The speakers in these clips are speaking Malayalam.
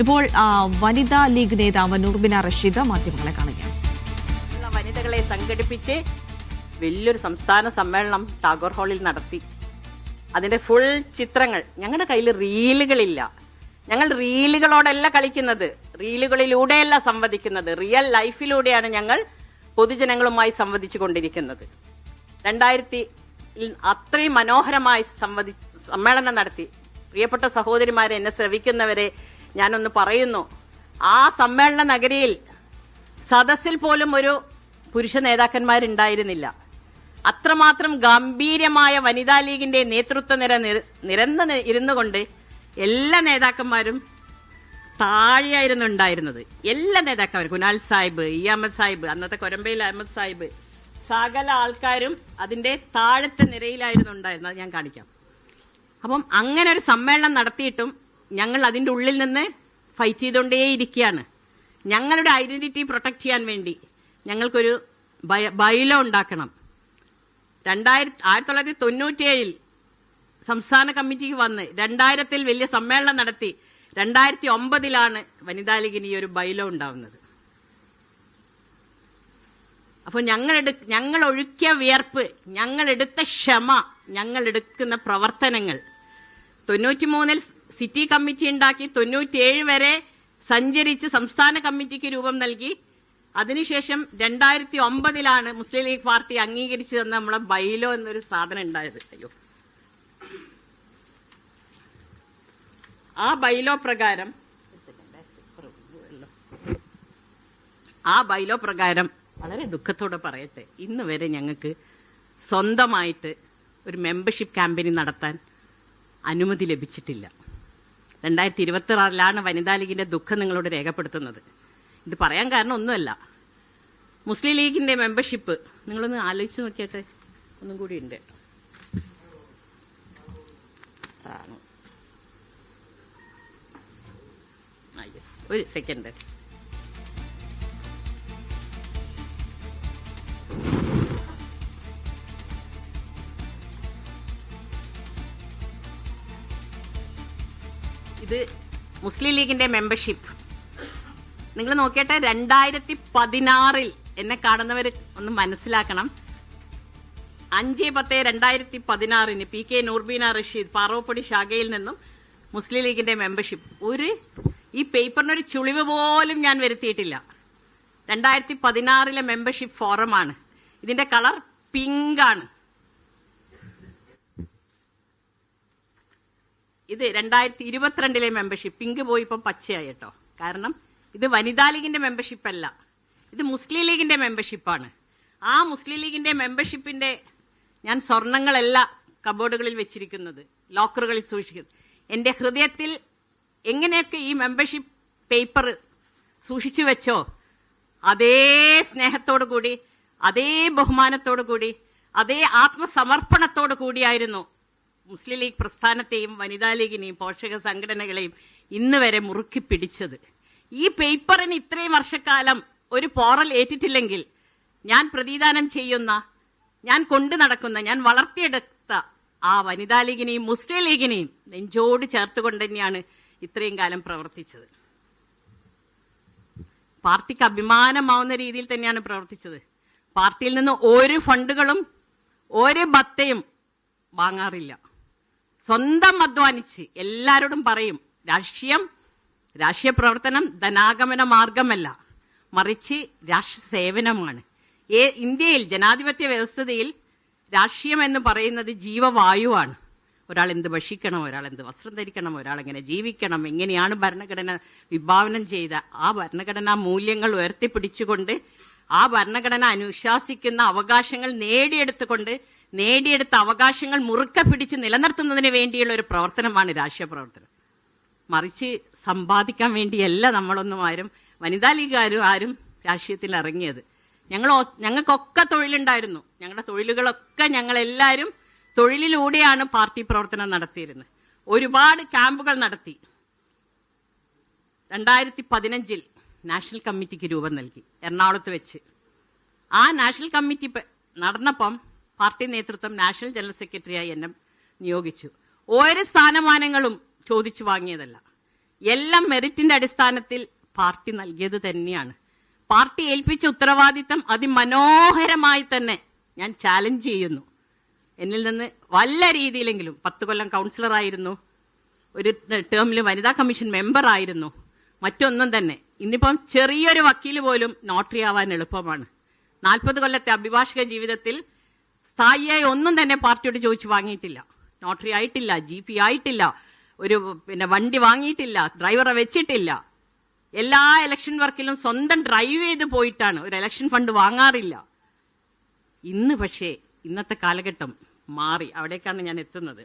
ഇപ്പോൾ വനിതാ ലീഗ് നേതാവ് നൂർബിന റഷീദ് മാധ്യമങ്ങളെ കാണുകയാണ്. വനിതകളെ സംഘടിപ്പിച്ച് വലിയൊരു സംസ്ഥാന സമ്മേളനം ടാഗോർ ഹാളിൽ നടത്തി. അതിന്റെ ഫുൾ ചിത്രങ്ങൾ ഞങ്ങളുടെ കയ്യിൽ റീലുകളില്ല. ഞങ്ങൾ റീലുകളോടല്ല കളിക്കുന്നത്, റീലുകളിലൂടെയല്ല സംവദിക്കുന്നത്, റിയൽ ലൈഫിലൂടെയാണ് ഞങ്ങൾ പൊതുജനങ്ങളുമായി സംവദിച്ചു കൊണ്ടിരിക്കുന്നത്. 2000 അത്രയും മനോഹരമായി സമ്മേളനം നടത്തി. പ്രിയപ്പെട്ട സഹോദരിമാരെ, എന്നെ ശ്രവിക്കുന്നവരെ ഞാനൊന്ന് പറയുന്നു, ആ സമ്മേളന നഗരിയിൽ സദസ്സിൽ പോലും ഒരു പുരുഷ നേതാക്കന്മാരുണ്ടായിരുന്നില്ല. അത്രമാത്രം ഗംഭീരമായ വനിതാ ലീഗിന്റെ നേതൃത്വ നിരന്ന് ഇരുന്നു കൊണ്ട് എല്ലാ നേതാക്കന്മാരും താഴെയായിരുന്നു ഉണ്ടായിരുന്നത്. എല്ലാ നേതാക്കന്മാരും, കുനാൽ സാഹിബ്, അഹമ്മദ് സാഹിബ്, അന്നത്തെ കൊരമ്പയിൽ അഹമ്മദ് സാഹിബ്, സകല ആൾക്കാരും അതിന്റെ താഴത്തെ നിരയിലായിരുന്നു ഉണ്ടായിരുന്നത്. ഞാൻ കാണിക്കാം. അപ്പം അങ്ങനെ ഒരു സമ്മേളനം നടത്തിയിട്ടും ഞങ്ങൾ അതിന്റെ ഉള്ളിൽ നിന്ന് ഫൈറ്റ് ചെയ്തുകൊണ്ടേയിരിക്കുകയാണ്. ഞങ്ങളുടെ ഐഡന്റിറ്റി പ്രൊട്ടക്ട് ചെയ്യാൻ വേണ്ടി ഞങ്ങൾക്കൊരു ബൈലോ ഉണ്ടാക്കണം. 1997 സംസ്ഥാന കമ്മിറ്റിക്ക് വന്ന് 2000 വലിയ സമ്മേളനം നടത്തി. 2009 വനിതാ ലീഗിന് ഈ ഒരു ബൈലോ ഉണ്ടാവുന്നത്. അപ്പോൾ ഞങ്ങൾ ഒഴുക്കിയ വിയർപ്പ്, ഞങ്ങൾ എടുത്ത ക്ഷമ, ഞങ്ങൾ എടുക്കുന്ന പ്രവർത്തനങ്ങൾ 93 സിറ്റി കമ്മിറ്റി ഉണ്ടാക്കി, 97 വരെ സഞ്ചരിച്ച് സംസ്ഥാന കമ്മിറ്റിക്ക് രൂപം നൽകി. അതിനുശേഷം 2009 മുസ്ലിം ലീഗ് പാർട്ടി അംഗീകരിച്ചു തന്ന നമ്മളെ ബൈലോ എന്നൊരു സാധനം ഉണ്ടായത്. അയ്യോ, ആ ബൈലോ പ്രകാരം വളരെ ദുഃഖത്തോടെ പറയട്ടെ, ഇന്ന് വരെ ഞങ്ങൾക്ക് സ്വന്തമായിട്ട് ഒരു മെമ്പർഷിപ്പ് ക്യാമ്പയിൻ നടത്താൻ അനുമതി ലഭിച്ചിട്ടില്ല. 2026 വനിതാ ലീഗിന്റെ ദുഃഖം നിങ്ങളോട് രേഖപ്പെടുത്തുന്നത്. ഇത് പറയാൻ കാരണം ഒന്നുമല്ല, മുസ്ലിം ലീഗിന്റെ മെമ്പർഷിപ്പ് നിങ്ങളൊന്ന് ആലോചിച്ച് നോക്കിയട്ടെ. ഒന്നും കൂടി ഉണ്ട്, ഒരു സെക്കൻഡ്. ഇത് മുസ്ലിം ലീഗിന്റെ മെമ്പർഷിപ്പ് നിങ്ങൾ നോക്കിയിട്ട് 2016 എന്നെ കാണുന്നവർ ഒന്ന് മനസ്സിലാക്കണം. 5/10/2016 PK നൂർബീന റഷീദ് പാറോപ്പടി ശാഖയിൽ നിന്നും മുസ്ലിം ലീഗിന്റെ മെമ്പർഷിപ്പ് ഈ പേപ്പറിനൊരു ചുളിവ് പോലും ഞാൻ വരുത്തിയിട്ടില്ല. 2016 മെമ്പർഷിപ്പ് ഫോറമാണ്. ഇതിന്റെ കളർ പിങ്ക് ആണ്. ഇത് 2022 മെമ്പർഷിപ്പ്. പിങ്ക് പോയി ഇപ്പം പച്ചയായി കേട്ടോ. കാരണം ഇത് വനിതാ ലീഗിന്റെ മെമ്പർഷിപ്പ് അല്ല, ഇത് മുസ്ലിം ലീഗിന്റെ മെമ്പർഷിപ്പാണ്. ആ മുസ്ലിം ലീഗിന്റെ മെമ്പർഷിപ്പിന്റെ ഞാൻ സ്വർണങ്ങളല്ല കബോർഡുകളിൽ വെച്ചിരിക്കുന്നത്, ലോക്കറുകളിൽ സൂക്ഷിക്കുന്നത്. എന്റെ ഹൃദയത്തിൽ എങ്ങനെയൊക്കെ ഈ മെമ്പർഷിപ്പ് പേപ്പർ സൂക്ഷിച്ചു വെച്ചോ, അതേ സ്നേഹത്തോടു കൂടി, അതേ ബഹുമാനത്തോടു കൂടി, അതേ ആത്മസമർപ്പണത്തോടു കൂടിയായിരുന്നു മുസ്ലിം ലീഗ് പ്രസ്ഥാനത്തെയും വനിതാ ലീഗിനെയും പോഷക സംഘടനകളെയും ഇന്ന് വരെ മുറുക്കി പിടിച്ചത്. ഈ പേപ്പറിന് ഇത്രയും വർഷക്കാലം ഒരു പോറൽ ഏറ്റിട്ടില്ലെങ്കിൽ ഞാൻ പ്രതിദാനം ചെയ്യുന്ന, ഞാൻ കൊണ്ടു നടക്കുന്ന, ഞാൻ വളർത്തിയെടുത്ത ആ വനിതാ ലീഗിനെയും മുസ്ലിം ലീഗിനെയും നെഞ്ചോട് ചേർത്തുകൊണ്ട് തന്നെയാണ് ഇത്രയും കാലം പ്രവർത്തിച്ചത്. പാർട്ടിക്ക് അഭിമാനമാവുന്ന രീതിയിൽ തന്നെയാണ് പ്രവർത്തിച്ചത്. പാർട്ടിയിൽ നിന്ന് ഒരു ഫണ്ടുകളും ഒരു ബത്തയും വാങ്ങാറില്ല. സ്വന്തം അധ്വാനിച്ച് എല്ലാവരോടും പറയും, രാഷ്ട്രീയ പ്രവർത്തനം ധനാഗമന മാർഗമല്ല, മറിച്ച് രാഷ്ട്ര സേവനമാണ്. ഇന്ത്യയിൽ ജനാധിപത്യ വ്യവസ്ഥയിൽ രാഷ്ട്രീയം എന്ന് പറയുന്നത് ജീവവായുവാണ്. ഒരാൾ എന്ത് ഭക്ഷിക്കണം, ഒരാൾ എന്ത് വസ്ത്രം ധരിക്കണം, ഒരാൾ എങ്ങനെ ജീവിക്കണം, എങ്ങനെയാണ് ഭരണഘടന വിഭാവനം ചെയ്ത ആ ഭരണഘടനാ മൂല്യങ്ങൾ ഉയർത്തിപ്പിടിച്ചുകൊണ്ട് ആ ഭരണഘടന അനുശാസിക്കുന്ന അവകാശങ്ങൾ നേടിയെടുത്ത അവകാശങ്ങൾ മുറുക്കെ പിടിച്ച് നിലനിർത്തുന്നതിന് വേണ്ടിയുള്ള ഒരു പ്രവർത്തനമാണ് രാഷ്ട്രീയ പ്രവർത്തനം. മറിച്ച് സമ്പാദിക്കാൻ വേണ്ടിയല്ല നമ്മളൊന്നും വനിതാ ലീഗ് ആരും രാഷ്ട്രീയത്തിൽ ഇറങ്ങിയത്. ഞങ്ങൾക്കൊക്കെ തൊഴിലുണ്ടായിരുന്നു. ഞങ്ങളുടെ തൊഴിലുകളൊക്കെ ഞങ്ങളെല്ലാവരും തൊഴിലിലൂടെയാണ് പാർട്ടി പ്രവർത്തനം നടത്തിയിരുന്നത്. ഒരുപാട് ക്യാമ്പുകൾ നടത്തി. 2015 നാഷണൽ കമ്മിറ്റിക്ക് രൂപം നൽകി എറണാകുളത്ത് വെച്ച്. ആ നാഷണൽ കമ്മിറ്റി നടന്നപ്പം പാർട്ടി നേതൃത്വം നാഷണൽ ജനറൽ സെക്രട്ടറിയായി എന്നെ നിയോഗിച്ചു. ഒരു സ്ഥാനമാനങ്ങളും ചോദിച്ചു വാങ്ങിയതല്ല. എല്ലാം മെറിറ്റിന്റെ അടിസ്ഥാനത്തിൽ പാർട്ടി നൽകിയത് തന്നെയാണ്. പാർട്ടി ഏൽപ്പിച്ച ഉത്തരവാദിത്തം അതിമനോഹരമായി തന്നെ ഞാൻ ചാലഞ്ച് ചെയ്യുന്നു. എന്നിൽ നിന്ന് വല്ല രീതിയിലെങ്കിലും 10 കൊല്ലം കൗൺസിലറായിരുന്നു, ഒരു ടേമിൽ വനിതാ കമ്മീഷൻ മെമ്പർ ആയിരുന്നു, മറ്റൊന്നും തന്നെ. ഇന്നിപ്പം ചെറിയൊരു വക്കീൽ പോലും നോട്ടറി ആവാൻ എളുപ്പമാണ്. 40 കൊല്ലത്തെ അഭിഭാഷക ജീവിതത്തിൽ സ്ഥായിയായി ഒന്നും തന്നെ പാർട്ടിയോട് ചോദിച്ചു വാങ്ങിയിട്ടില്ല. നോട്ടറി ആയിട്ടില്ല, GP ആയിട്ടില്ല, ഒരു വണ്ടി വാങ്ങിയിട്ടില്ല, ഡ്രൈവറെ വെച്ചിട്ടില്ല. എല്ലാ ഇലക്ഷൻ വർക്കിലും സ്വന്തം ഡ്രൈവ് ചെയ്ത് പോയിട്ടാണ്. ഒരു ഇലക്ഷൻ ഫണ്ട് വാങ്ങാറില്ല. ഇന്ന് പക്ഷേ ഇന്നത്തെ കാലഘട്ടം മാറി. അവിടേക്കാണ് ഞാൻ എത്തുന്നത്.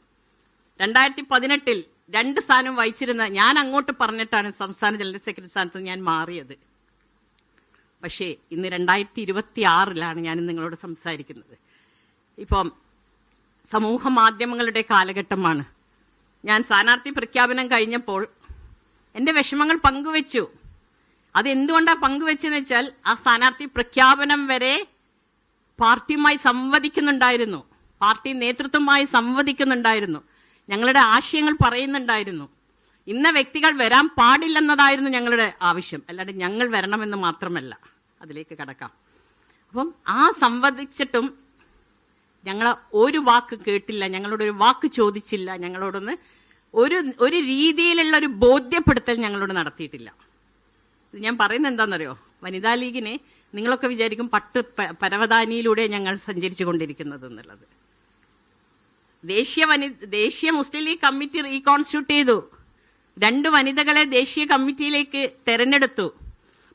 2018 2 സ്ഥാനം വഹിച്ചിരുന്ന ഞാൻ അങ്ങോട്ട് പറഞ്ഞിട്ടാണ് സംസ്ഥാന ജനറൽ സെക്രട്ടറി സ്ഥാനത്ത് ഞാൻ മാറിയത്. പക്ഷേ ഇന്ന് 2026 ഞാൻ നിങ്ങളോട് സംസാരിക്കുന്നത്. ഇപ്പം സമൂഹ മാധ്യമങ്ങളുടെ കാലഘട്ടമാണ്. ഞാൻ സ്ഥാനാർത്ഥി പ്രഖ്യാപനം കഴിഞ്ഞപ്പോൾ എന്റെ വിഷമങ്ങൾ പങ്കുവെച്ചു. അതെന്തുകൊണ്ടാണ് പങ്കുവെച്ചെന്ന് വെച്ചാൽ, ആ സ്ഥാനാർത്ഥി പ്രഖ്യാപനം വരെ പാർട്ടിയുമായി സംവദിക്കുന്നുണ്ടായിരുന്നു, പാർട്ടി നേതൃത്വവുമായി സംവദിക്കുന്നുണ്ടായിരുന്നു, ഞങ്ങളുടെ ആശയങ്ങൾ പറയുന്നുണ്ടായിരുന്നു. ഇന്ന വ്യക്തികൾ വരാൻ പാടില്ലെന്നതായിരുന്നു ഞങ്ങളുടെ ആവശ്യം. അല്ലാണ്ട് ഞങ്ങൾ വരണമെന്ന് മാത്രമല്ല. അതിലേക്ക് കടക്കാം. അപ്പം ആ സംവദിച്ചിട്ടും ഞങ്ങൾ ഒരു വാക്ക് കേട്ടില്ല, ഞങ്ങളോടൊരു വാക്ക് ചോദിച്ചില്ല, ഞങ്ങളോടൊന്ന് ഒരു രീതിയിലുള്ള ഒരു ബോധ്യപ്പെടുത്തൽ ഞങ്ങളോട് നടത്തിയിട്ടില്ല. ഇത് ഞാൻ പറയുന്നത് എന്താണെന്നറിയോ, വനിതാ ലീഗിനെ നിങ്ങളൊക്കെ വിചാരിക്കും പരവതാനിയിലൂടെ ഞങ്ങൾ സഞ്ചരിച്ചു കൊണ്ടിരിക്കുന്നത് എന്നുള്ളത്. ദേശീയ മുസ്ലിം ലീഗ് കമ്മിറ്റി റീകോൺസ്റ്റിറ്റ്യൂട്ട് ചെയ്തു. 2 വനിതകളെ ദേശീയ കമ്മിറ്റിയിലേക്ക് തെരഞ്ഞെടുത്തു.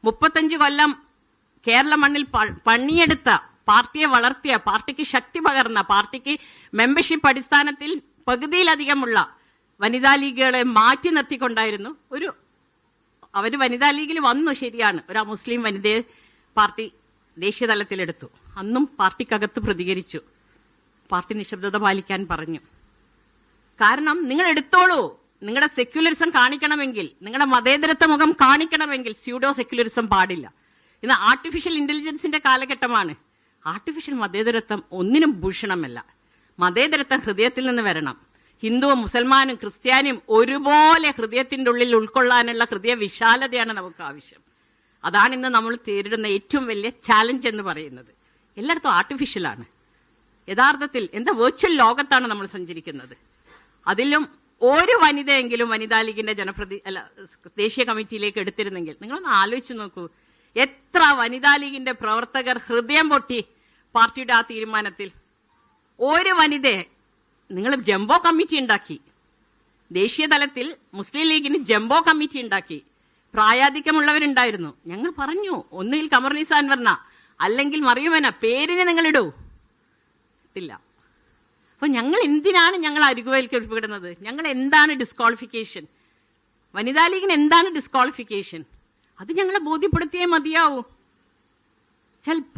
35 കൊല്ലം കേരള മണ്ണിൽ പണിയെടുത്ത, പാർട്ടിയെ വളർത്തിയ, പാർട്ടിക്ക് ശക്തി പകർന്ന, പാർട്ടിക്ക് മെമ്പർഷിപ്പ് അടിസ്ഥാനത്തിൽ പകുതിയിലധികമുള്ള വനിതാ ലീഗുകളെ മാറ്റി നിർത്തിക്കൊണ്ടായിരുന്നു അവര് വനിതാ ലീഗിൽ വന്നു. ശരിയാണ്, ഒരു മുസ്ലിം വനിതയെ പാർട്ടി ദേശീയ തലത്തിലെടുത്തു. അന്നും പാർട്ടിക്കകത്ത് പ്രതികരിച്ചു. പാർട്ടി നിശബ്ദത പാലിക്കാൻ പറഞ്ഞു. കാരണം നിങ്ങൾ എടുത്തോളൂ, നിങ്ങളുടെ സെക്യുലറിസം കാണിക്കണമെങ്കിൽ, നിങ്ങളുടെ മതേതരത്വ മുഖം കാണിക്കണമെങ്കിൽ സ്യൂഡോ സെക്യുലറിസം പാടില്ല. ഇന്ന് ആർട്ടിഫിഷ്യൽ ഇന്റലിജൻസിന്റെ കാലഘട്ടമാണ്. ആർട്ടിഫിഷ്യൽ മതേതരത്വം ഒന്നിനും ഭൂഷണമല്ല. മതേതരത്വം ഹൃദയത്തിൽ നിന്ന് വരണം. ഹിന്ദുവും മുസൽമാനും ക്രിസ്ത്യാനിയും ഒരുപോലെ ഹൃദയത്തിന്റെ ഉള്ളിൽ ഉൾക്കൊള്ളാനുള്ള ഹൃദയ വിശാലതയാണ് നമുക്ക് ആവശ്യം. അതാണ് ഇന്ന് നമ്മൾ നേരിടുന്ന ഏറ്റവും വലിയ ചാലഞ്ച് എന്ന് പറയുന്നത്. എല്ലായിടത്തും ആർട്ടിഫിഷ്യലാണ്. യഥാർത്ഥത്തിൽ വെർച്വൽ ലോകത്താണ് നമ്മൾ സഞ്ചരിക്കുന്നത്. അതിലും ഒരു വനിതയെങ്കിലും വനിതാ ലീഗിന്റെ ദേശീയ കമ്മിറ്റിയിലേക്ക് എടുത്തിരുന്നെങ്കിൽ നിങ്ങളൊന്ന് ആലോചിച്ച് നോക്കൂ. എത്ര വനിതാ ലീഗിന്റെ പ്രവർത്തകർ ഹൃദയം പൊട്ടി പാർട്ടിയുടെ ആ തീരുമാനത്തിൽ. ഒരു വനിതയെ നിങ്ങൾ ജംബോ കമ്മിറ്റി ഉണ്ടാക്കി. ദേശീയ തലത്തിൽ മുസ്ലിം ലീഗിന് ജംബോ കമ്മിറ്റി ഉണ്ടാക്കി. പ്രായാധിക്യമുള്ളവരുണ്ടായിരുന്നു. ഞങ്ങൾ പറഞ്ഞു, ഒന്നുകിൽ ഖമറുന്നിസ അൻവർന അല്ലെങ്കിൽ മറിയുമന, പേരിനെ നിങ്ങൾ ഇടൂ. ഇല്ല. അപ്പൊ ഞങ്ങൾ എന്തിനാണ് ഞങ്ങൾ അരികുവൽക്കരിക്കപ്പെടുന്നത്? ഞങ്ങൾ എന്താണ് ഡിസ്ക്വാളിഫിക്കേഷൻ? വനിതാ ലീഗിന് എന്താണ് ഡിസ്ക്വാളിഫിക്കേഷൻ? അത് ഞങ്ങളെ ബോധ്യപ്പെടുത്തിയേ മതിയാവൂ.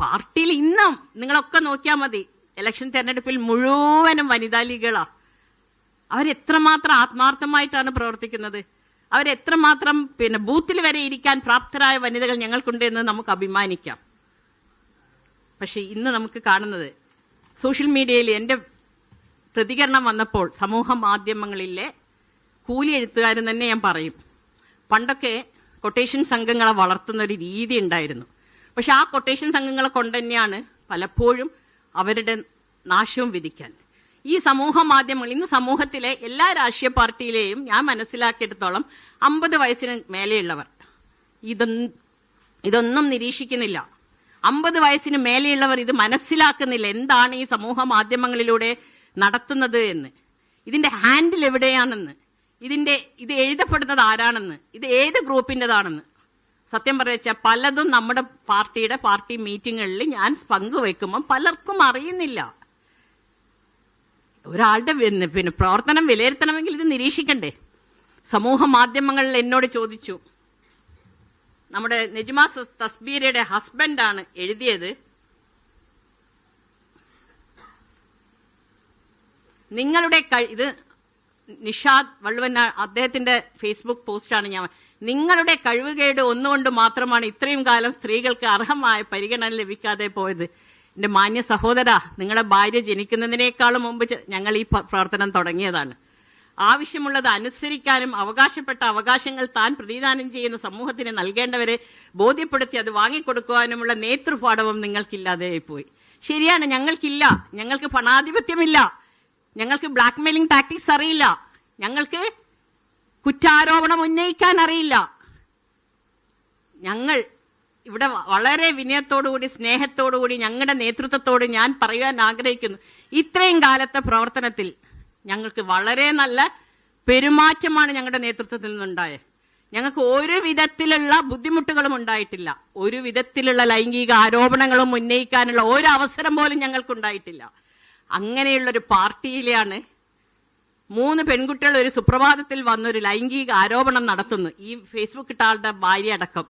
പാർട്ടിയിൽ ഇന്നും നിങ്ങളൊക്കെ നോക്കിയാൽ മതി, ഇലക്ഷൻ തെരഞ്ഞെടുപ്പിൽ മുഴുവനും വനിതാ ലീഗുകളാ. അവരെത്രമാത്രം ആത്മാർത്ഥമായിട്ടാണ് പ്രവർത്തിക്കുന്നത്. അവരെത്രമാത്രം ബൂത്തിൽ വരെ ഇരിക്കാൻ പ്രാപ്തരായ വനിതകൾ ഞങ്ങൾക്കുണ്ട് എന്ന് നമുക്ക് അഭിമാനിക്കാം. പക്ഷെ ഇന്ന് നമുക്ക് കാണുന്നത്, സോഷ്യൽ മീഡിയയിൽ എന്റെ പ്രതികരണം വന്നപ്പോൾ സമൂഹ മാധ്യമങ്ങളിലെ കൂലി എഴുത്തുകാരും തന്നെ ഞാൻ പറയും, പണ്ടൊക്കെ കൊട്ടേഷൻ സംഘങ്ങളെ വളർത്തുന്ന ഒരു രീതി ഉണ്ടായിരുന്നു. പക്ഷെ ആ കൊട്ടേഷൻ സംഘങ്ങളെ കൊണ്ട് തന്നെയാണ് പലപ്പോഴും അവരുടെ നാശവും വിധിക്കാൻ. ഈ സമൂഹ മാധ്യമങ്ങൾ ഇന്ന് സമൂഹത്തിലെ എല്ലാ രാഷ്ട്രീയ പാർട്ടിയിലെയും ഞാൻ മനസ്സിലാക്കിയെടുത്തോളം 50 വയസ്സിന് മേലെയുള്ളവർ ഇതൊന്നും നിരീക്ഷിക്കുന്നില്ല. 50 വയസ്സിന് മേലെയുള്ളവർ ഇത് മനസ്സിലാക്കുന്നില്ല, എന്താണ് ഈ സമൂഹ മാധ്യമങ്ങളിലൂടെ നടത്തുന്നത് എന്ന്, ഇതിന്റെ ഹാൻഡിൽ എവിടെയാണെന്ന്, ഇത് എഴുതപ്പെടുന്നത് ആരാണെന്ന്, ഇത് ഏത് ഗ്രൂപ്പിൻ്റെതാണെന്ന്. സത്യം പറയുക, പലതും നമ്മുടെ പാർട്ടി മീറ്റിങ്ങുകളിൽ ഞാൻ പങ്കുവെക്കുമ്പോൾ പലർക്കും അറിയുന്നില്ല. ഒരാളുടെ പ്രവർത്തനം വിലയിരുത്തണമെങ്കിൽ ഇത് നിരീക്ഷിക്കണ്ടേ? സമൂഹ മാധ്യമങ്ങളിൽ എന്നോട് ചോദിച്ചു, നമ്മുടെ നെജ്മ തസ്ബീരയുടെ ഹസ്ബൻഡാണ് എഴുതിയത്, നിങ്ങളുടെ ഇത് നിഷാദ് വള്ളുവന്ന അദ്ദേഹത്തിന്റെ ഫേസ്ബുക്ക് പോസ്റ്റാണ്. നിങ്ങളുടെ കഴിവുകേട് ഒന്നുകൊണ്ട് മാത്രമാണ് ഇത്രയും കാലം സ്ത്രീകൾക്ക് അർഹമായ പരിഗണന ലഭിക്കാതെ പോയത്. എന്റെ മാന്യ സഹോദര, നിങ്ങളുടെ ഭാര്യ ജനിക്കുന്നതിനേക്കാളും മുമ്പ് ഞങ്ങൾ ഈ പ്രവർത്തനം തുടങ്ങിയതാണ്. ആവശ്യമുള്ളത് അനുസരിക്കാനും അവകാശപ്പെട്ട അവകാശങ്ങൾ താൻ പ്രതിദാനം ചെയ്യുന്ന സമൂഹത്തിന് നൽകേണ്ടവരെ ബോധ്യപ്പെടുത്തി അത് വാങ്ങിക്കൊടുക്കുവാനുമുള്ള നേതൃപാടവം നിങ്ങൾക്കില്ലാതെയായി പോയി. ശരിയാണ്, ഞങ്ങൾക്കില്ല. ഞങ്ങൾക്ക് പണാധിപത്യമില്ല. ഞങ്ങൾക്ക് ബ്ലാക്ക് മെയിലിംഗ് ടാക്ടിക്സ് അറിയില്ല. ഞങ്ങൾക്ക് കുറ്റാരോപണം ഉന്നയിക്കാൻ അറിയില്ല. ഞങ്ങൾ ഇവിടെ വളരെ വിനയത്തോടുകൂടി സ്നേഹത്തോടുകൂടി ഞങ്ങളുടെ നേതൃത്വത്തോട് ഞാൻ പറയാൻ ആഗ്രഹിക്കുന്നു, ഇത്രയും കാലത്തെ പ്രവർത്തനത്തിൽ ഞങ്ങൾക്ക് വളരെ നല്ല പെരുമാറ്റമാണ് ഞങ്ങളുടെ നേതൃത്വത്തിൽ നിന്നുണ്ടായത്. ഞങ്ങൾക്ക് ഒരു വിധത്തിലുള്ള ബുദ്ധിമുട്ടുകളും ഉണ്ടായിട്ടില്ല. ഒരു വിധത്തിലുള്ള ലൈംഗിക ആരോപണങ്ങളും ഉന്നയിക്കാനുള്ള ഒരു അവസരം പോലും ഞങ്ങൾക്കുണ്ടായിട്ടില്ല. അങ്ങനെയുള്ളൊരു പാർട്ടിയിലാണ് 3 പെൺകുട്ടികൾ ഒരു സുപ്രഭാതത്തിൽ വന്നൊരു ലൈംഗിക ആരോപണം നടത്തുന്നു. ഈ ഫേസ്ബുക്ക് ഇട്ട ആളുടെ ഭാര്യ അടക്കം.